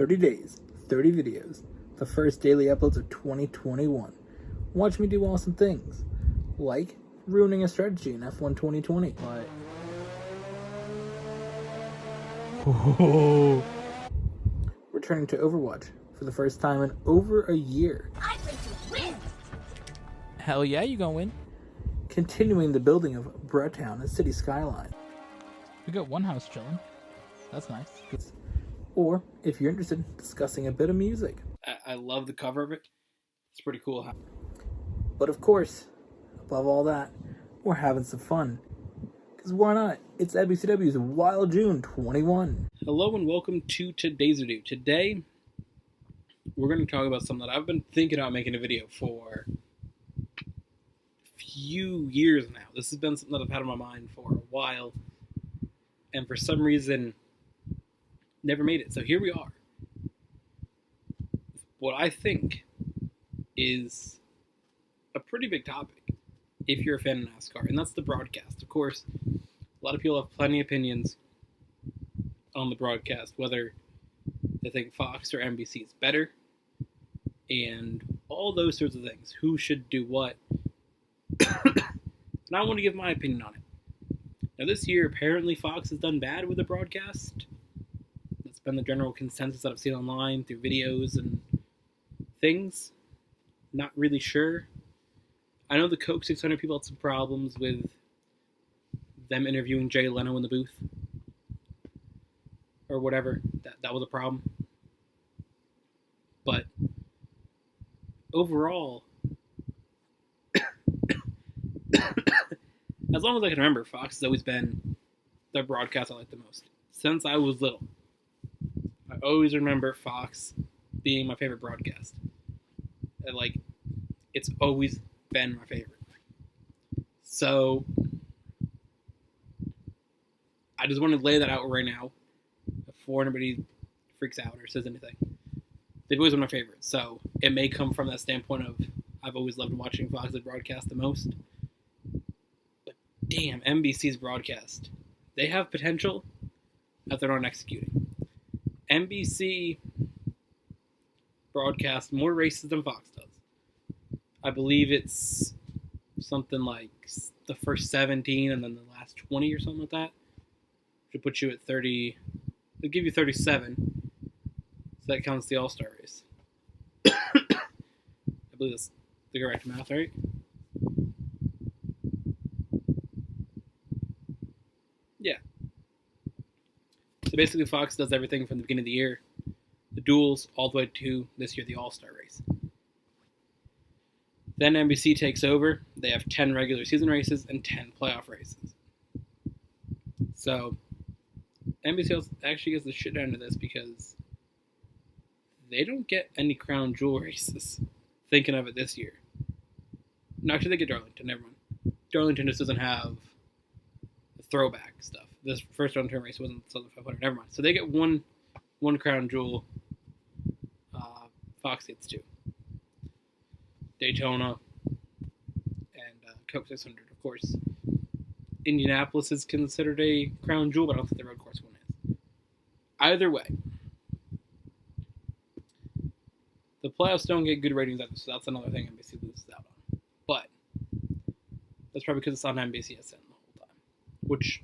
30 days, 30 videos, the first daily uploads of 2021. Watch me do awesome things, like ruining a strategy in F1 2020. Returning to Overwatch for the first time in over a year. I'm going to win! Hell yeah, you gonna win. Continuing the building of Burton and city skyline. We got one house chilling. That's nice. Or, if you're interested, discussing a bit of music. I love the cover of it. It's pretty cool. But of course, above all that, we're having some fun. Because why not? It's NBCW's Wild June 21. Hello and welcome to today's video. Today, we're going to talk about something that I've been thinking about making a video for a few years now. This has been something that I've had on my mind for a while. And for some reason, never made it. So here we are. What I think is a pretty big topic if you're a fan of NASCAR, and that's the broadcast. Of course, a lot of people have plenty of opinions on the broadcast, whether they think Fox or NBC is better, and all those sorts of things. Who should do what? And I want to give my opinion on it. Now, this year, apparently Fox has done bad with the broadcast. That's been the general consensus that I've seen online through videos and things. Not really sure. I know the Coke 600 people had some problems with them interviewing Jay Leno in the booth. Or whatever. That was a problem. But overall, as long as I can remember, Fox has always been the broadcast I like the most. Since I was little. I always remember Fox being my favorite broadcast. And it's always been my favorite. So, I just want to lay that out right now before anybody freaks out or says anything. They've always been my favorite. So, it may come from that standpoint of I've always loved watching Fox's broadcast the most. But damn, NBC's broadcast. They have potential that they're not executing. NBC broadcasts more races than Fox does. I believe it's something like the first 17 and then the last 20 or something like that. Should put you at 30. They'll give you 37. So that counts the All-Star race. I believe that's the correct math, right? Yeah. So basically Fox does everything from the beginning of the year. The duels all the way to this year, the All-Star race. Then NBC takes over. They have 10 regular season races and 10 playoff races. So NBC actually gets the shit out of this because they don't get any crown jewel races. Thinking of it this year. No, actually, they get Darlington. Never mind. Darlington just doesn't have the throwback stuff. This first round-turn race wasn't Southern 500. Never mind. So they get one crown jewel. Fox gets 2. Daytona and Coke 600, of course. Indianapolis is considered a crown jewel, but I don't think the road course one is. Either way, the playoffs don't get good ratings either, so that's another thing NBC loses out on. But that's probably because it's on NBCSN the whole time, which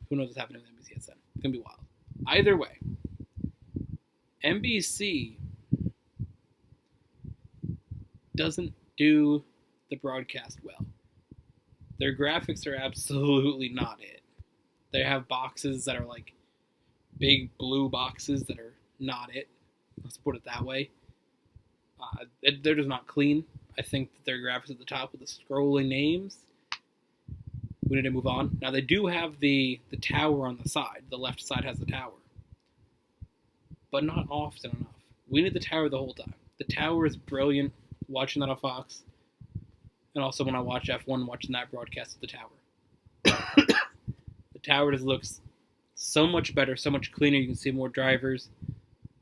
who knows what's happening with NBCSN? It's gonna be wild. Either way, NBC doesn't do the broadcast well. Their graphics are absolutely not it. They have boxes that are like big blue boxes that are not it. Let's put it that way. They're just not clean. I think that their graphics at the top with the scrolling names. We need to move on. Now they do have the tower on the side. The left side has the tower. But not often enough. We need the tower the whole time. The tower is brilliant. Watching that on Fox, and also when I watch F1, watching that broadcast of the tower. The tower just looks so much better, so much cleaner. You can see more drivers,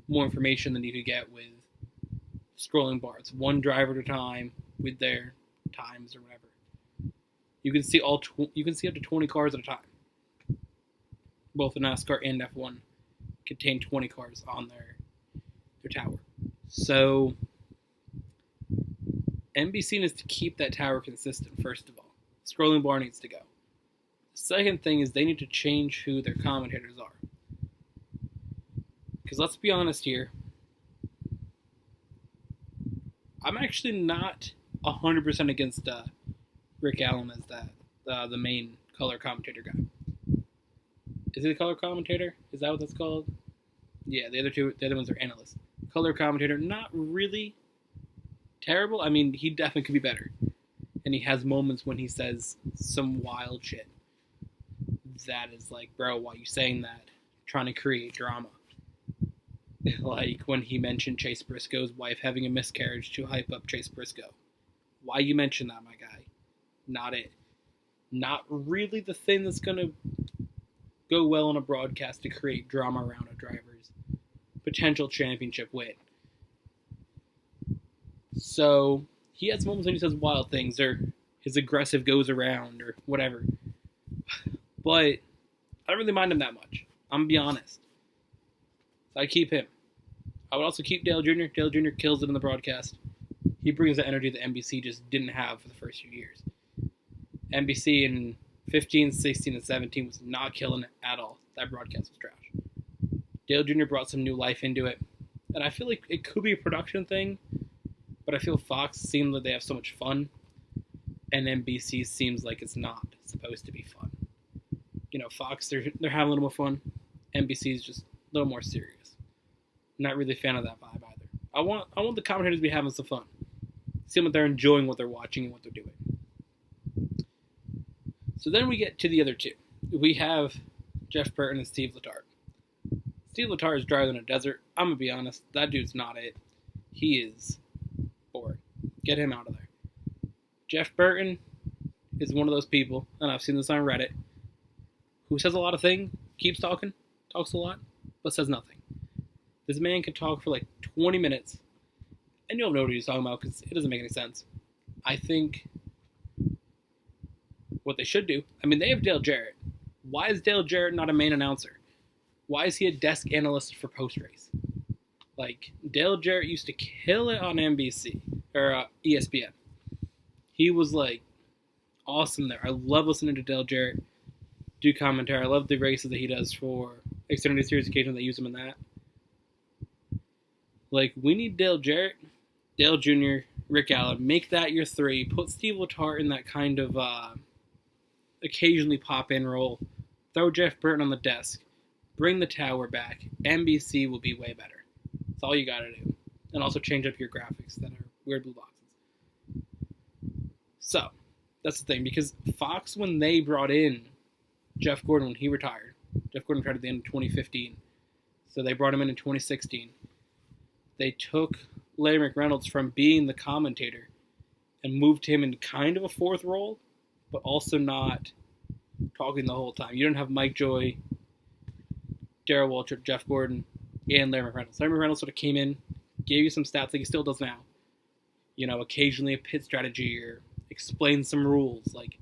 more information than you could get with scrolling bars. One driver at a time with their times or whatever. You can see you can see up to 20 cars at a time, both in NASCAR and F1 contain 20 cars on their tower. So NBC needs to keep that tower consistent, first of all. Scrolling bar needs to go. The second thing is they need to change who their commentators are. Because let's be honest here, I'm actually not 100% against Rick Allen as the main color commentator guy. Is he the color commentator? Is that what that's called? Yeah, the other ones are analysts. Color commentator, not really terrible. I mean, he definitely could be better. And he has moments when he says some wild shit. That is like, bro, why are you saying that? Trying to create drama. Like when he mentioned Chase Briscoe's wife having a miscarriage to hype up Chase Briscoe. Why you mention that, my guy? Not it. Not really the thing that's going to go well on a broadcast to create drama around a driver's potential championship win. So he has moments when he says wild things, or his aggressive goes around, or whatever. But I don't really mind him that much. I'm going to be honest. So I keep him. I would also keep Dale Jr. Dale Jr. kills it in the broadcast. He brings the energy that NBC just didn't have for the first few years. NBC in 15, 16, and 17 was not killing it at all. That broadcast was trash. Dale Jr. brought some new life into it. And I feel like it could be a production thing, but I feel Fox seems like they have so much fun, and NBC seems like it's not supposed to be fun. You know, Fox, they're having a little more fun. NBC is just a little more serious. Not really a fan of that vibe either. I want the commentators to be having some fun. See what they're enjoying, what they're watching, and what they're doing. So then we get to the other two. We have Jeff Burton and Steve Letarte. Steve Letarte is drier than a desert. I'm going to be honest. That dude's not it. He is boring. Get him out of there. Jeff Burton is one of those people, and I've seen this on Reddit, who says a lot of things, keeps talking, talks a lot, but says nothing. This man can talk for like 20 minutes, and you'll know what he's talking about because it doesn't make any sense. I think what they should do, I mean, they have Dale Jarrett. Why is Dale Jarrett not a main announcer? Why is he a desk analyst for post-race? Like, Dale Jarrett used to kill it on NBC, or ESPN. He was, like, awesome there. I love listening to Dale Jarrett do commentary. I love the races that he does for Xfinity Series occasionally. They use him in that. Like, we need Dale Jarrett, Dale Jr., Rick Allen. Make that your three. Put Steve Letarte in that kind of occasionally pop-in role. Throw Jeff Burton on the desk. Bring the tower back. NBC will be way better. That's all you gotta do. And also change up your graphics that are weird blue boxes. So, that's the thing. Because Fox, when they brought in Jeff Gordon when he retired, Jeff Gordon retired at the end of 2015. So they brought him in 2016. They took Larry McReynolds from being the commentator and moved him into kind of a fourth role, but also not talking the whole time. You don't have Mike Joy, Darrell Waltrip, Jeff Gordon, and Larry McReynolds. Larry McReynolds sort of came in, gave you some stats like he still does now. You know, occasionally a pit strategy or explain some rules, like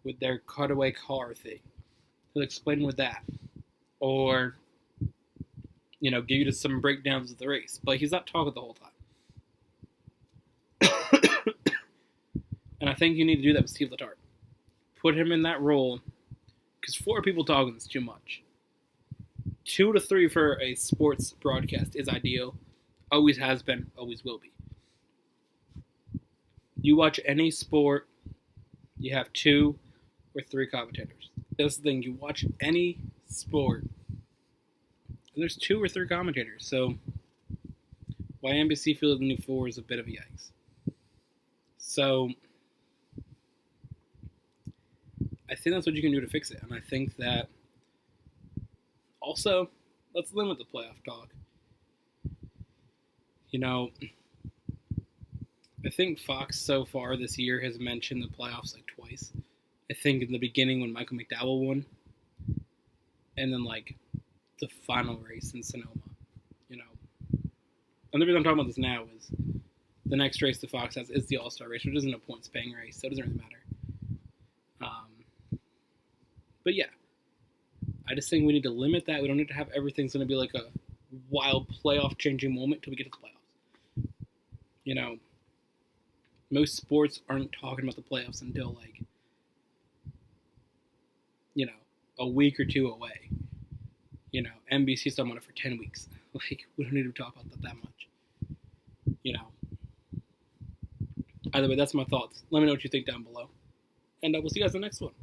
with their cutaway car thing. He'll explain with that. Or, you know, give you just some breakdowns of the race. But he's not talking the whole time. And I think you need to do that with Steve Letarte. Put him in that role, because 4 people talking is too much. 2 to 3 for a sports broadcast is ideal. Always has been, always will be. You watch any sport, you have 2 or 3 commentators. That's the thing. You watch any sport, and there's 2 or 3 commentators. So why NBC feels the new 4 is a bit of a yikes. So I think that's what you can do to fix it. And I think that also, let's limit the playoff talk. You know, I think Fox so far this year has mentioned the playoffs like twice. I think in the beginning when Michael McDowell won, and then like the final race in Sonoma. You know, and the reason I'm talking about this now is the next race the Fox has is the All-Star race, which isn't a points-paying race, so it doesn't really matter. But yeah, I just think we need to limit that. We don't need to have everything's going to be like a wild playoff changing moment till we get to the playoffs. You know, most sports aren't talking about the playoffs until like, you know, a week or two away. You know, NBC's talking about it for 10 weeks. Like, we don't need to talk about that much. You know. Either way, that's my thoughts. Let me know what you think down below. And we'll see you guys in the next one.